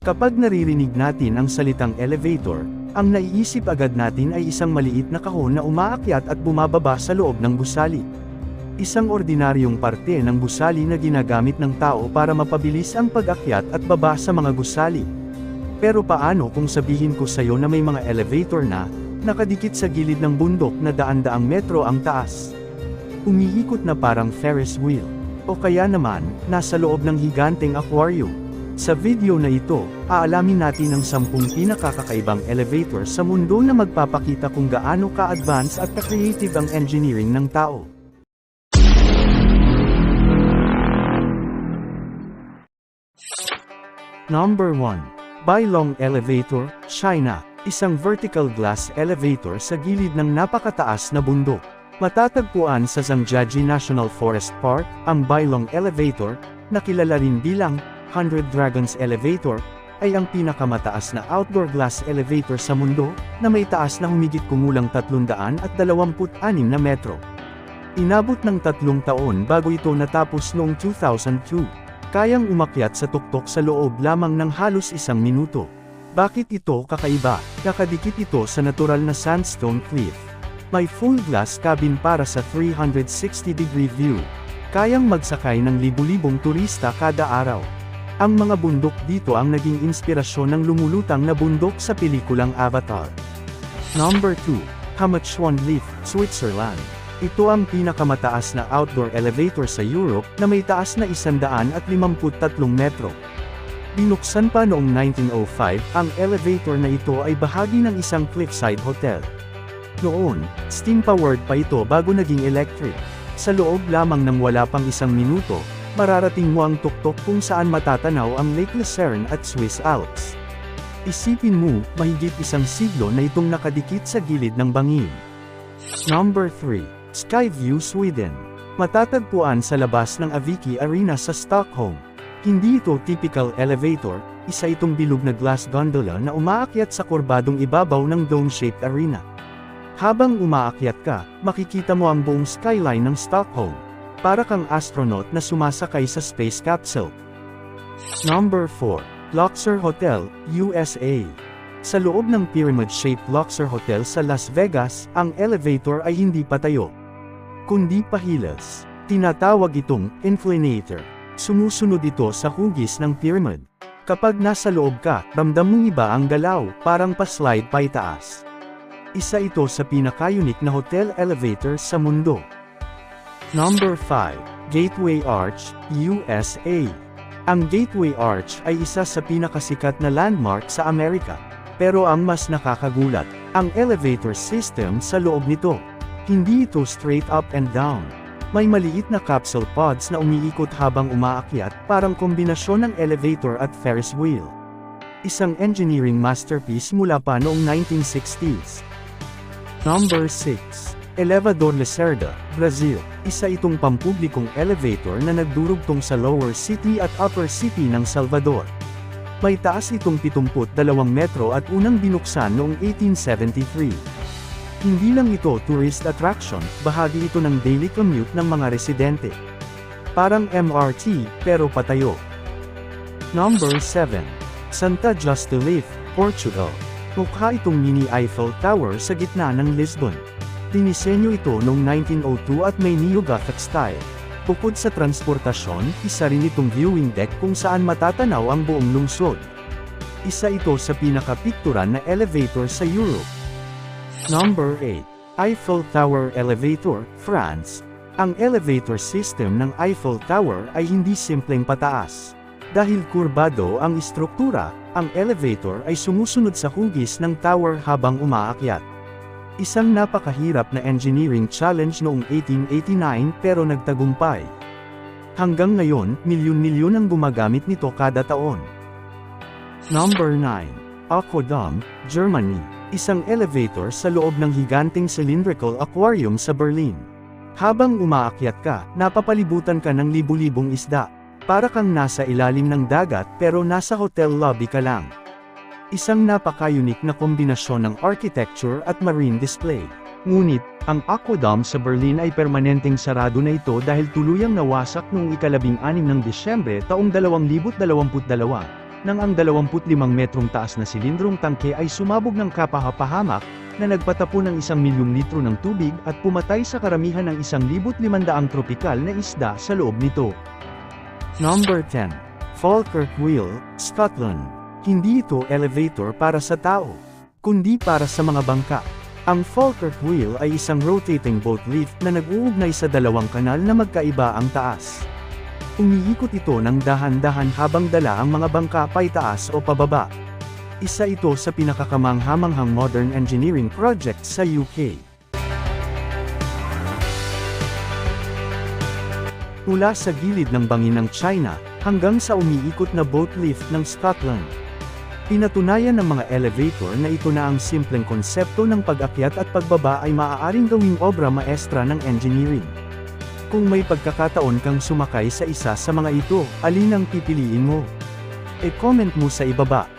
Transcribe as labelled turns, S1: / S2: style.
S1: Kapag naririnig natin ang salitang elevator, ang naiisip agad natin ay isang maliit na kahon na umaakyat at bumababa sa loob ng gusali. Isang ordinaryong parte ng gusali na ginagamit ng tao para mapabilis ang pag-akyat at baba sa mga gusali. Pero paano kung sabihin ko sa'yo na may mga elevator na, nakadikit sa gilid ng bundok na daan-daang metro ang taas? Umiikot na parang Ferris wheel. O kaya naman, nasa loob ng higanteng aquarium. Sa video na ito, aalamin natin ang 10 pinakakakaibang elevator sa mundo na magpapakita kung gaano ka-advance at ka-creative ang engineering ng tao. Number 1. Bailong Elevator, China. Isang vertical glass elevator sa gilid ng napakataas na bundok. Matatagpuan sa Zhangjiajie National Forest Park, ang Bailong Elevator, na kilala rin bilang 100 Dragons Elevator, ay ang pinakamataas na outdoor glass elevator sa mundo, na may taas na humigit kumulang 326 na metro. Inabot ng 3 taon bago ito natapos noong 2002. Kayang umakyat sa tuktok sa loob lamang ng halos 1 minuto. Bakit ito kakaiba? Nakadikit ito sa natural na sandstone cliff. May full glass cabin para sa 360-degree view. Kayang magsakay ng libu-libong turista kada araw. Ang mga bundok dito ang naging inspirasyon ng lumulutang na bundok sa pelikulang Avatar. Number 2. Hamachuan Lift, Switzerland. Ito ang pinakamataas na outdoor elevator sa Europe na may taas na 153 metro. Binuksan pa noong 1905, ang elevator na ito ay bahagi ng isang cliffside hotel. Noon, steam-powered pa ito bago naging electric. Sa loob lamang ng wala pang 1 minuto, mararating mo ang tuktok kung saan matatanaw ang Lake Lucerne at Swiss Alps. Isipin mo, mahigit 1 siglo na itong nakadikit sa gilid ng bangin. Number 3. Skyview, Sweden. Matatagpuan sa labas ng Avicii Arena sa Stockholm. Hindi ito typical elevator, isa itong bilog na glass gondola na umaakyat sa kurbadong ibabaw ng dome-shaped arena. Habang umaakyat ka, makikita mo ang buong skyline ng Stockholm. Para kang astronaut na sumasakay sa space capsule. Number 4. Luxor Hotel, USA. Sa loob ng pyramid-shaped Luxor Hotel sa Las Vegas, ang elevator ay hindi patayo, kundi pahilas. Tinatawag itong inclinator. Sumusunod ito sa hugis ng pyramid. Kapag nasa loob ka, ramdam mong iba ang galaw, parang pa-slide pa itaas. Isa ito sa pinaka-unique na hotel elevator sa mundo. Number 5. Gateway Arch, USA. Ang Gateway Arch ay isa sa pinakasikat na landmark sa Amerika. Pero ang mas nakakagulat, ang elevator system sa loob nito. Hindi ito straight up and down. May maliit na capsule pods na umiikot habang umaakyat, parang kombinasyon ng elevator at Ferris wheel. Isang engineering masterpiece mula pa noong 1960s. Number 6. Elevador Lacerda, Brazil. Isa itong pampublikong elevator na nagdurugtong sa Lower City at Upper City ng Salvador. May taas itong 72 metro at unang binuksan noong 1873. Hindi lang ito tourist attraction, bahagi ito ng daily commute ng mga residente. Parang MRT, pero patayo. Number 7. Santa Justa Lift, Portugal. Mukha itong mini Eiffel Tower sa gitna ng Lisbon. Dinisenyo ito noong 1902 at may neo-Gothic style. Bukod sa transportasyon, isa rin itong viewing deck kung saan matatanaw ang buong lungsod. Isa ito sa pinakapikturan na elevator sa Europe. Number 8. Eiffel Tower Elevator, France. Ang elevator system ng Eiffel Tower ay hindi simpleng pataas. Dahil kurbado ang istruktura, ang elevator ay sumusunod sa hugis ng tower habang umaakyat. Isang napakahirap na engineering challenge noong 1889 pero nagtagumpay. Hanggang ngayon, milyon-milyon ang gumagamit nito kada taon. Number 9. Aquadome, Germany. Isang elevator sa loob ng higanteng cylindrical aquarium sa Berlin. Habang umaakyat ka, napapalibutan ka ng libu-libong isda. Para kang nasa ilalim ng dagat pero nasa hotel lobby ka lang. Isang napaka-unique na kombinasyon ng architecture at marine display. Ngunit, ang Aquadome sa Berlin ay permanenteng sarado na ito dahil tuluyang nawasak noong ika-16 ng Disyembre taong 2022. nang ang 25 metrong taas na silindrong tangke ay sumabog ng kapahapahamak, na nagpatapo ng 1,000,000 litro ng tubig at pumatay sa karamihan ng 1,500 tropikal na isda sa loob nito. Number 10. Falkirk Wheel, Scotland. Hindi ito elevator para sa tao, kundi para sa mga bangka. Ang Falkirk Wheel ay isang rotating boat lift na nag-uugnay sa dalawang kanal na magkaiba ang taas. Umiikot ito ng dahan-dahan habang dala ang mga bangka paitaas o pababa. Isa ito sa pinakakamanghamanghang modern engineering project sa UK. Mula sa gilid ng bangin ng China, hanggang sa umiikot na boat lift ng Scotland. Pinatunayan ng mga elevator na ito na ang simpleng konsepto ng pag-akyat at pagbaba ay maaaring gawing obra maestra ng engineering. Kung may pagkakataon kang sumakay sa isa sa mga ito, alin ang pipiliin mo? E-comment mo sa ibaba.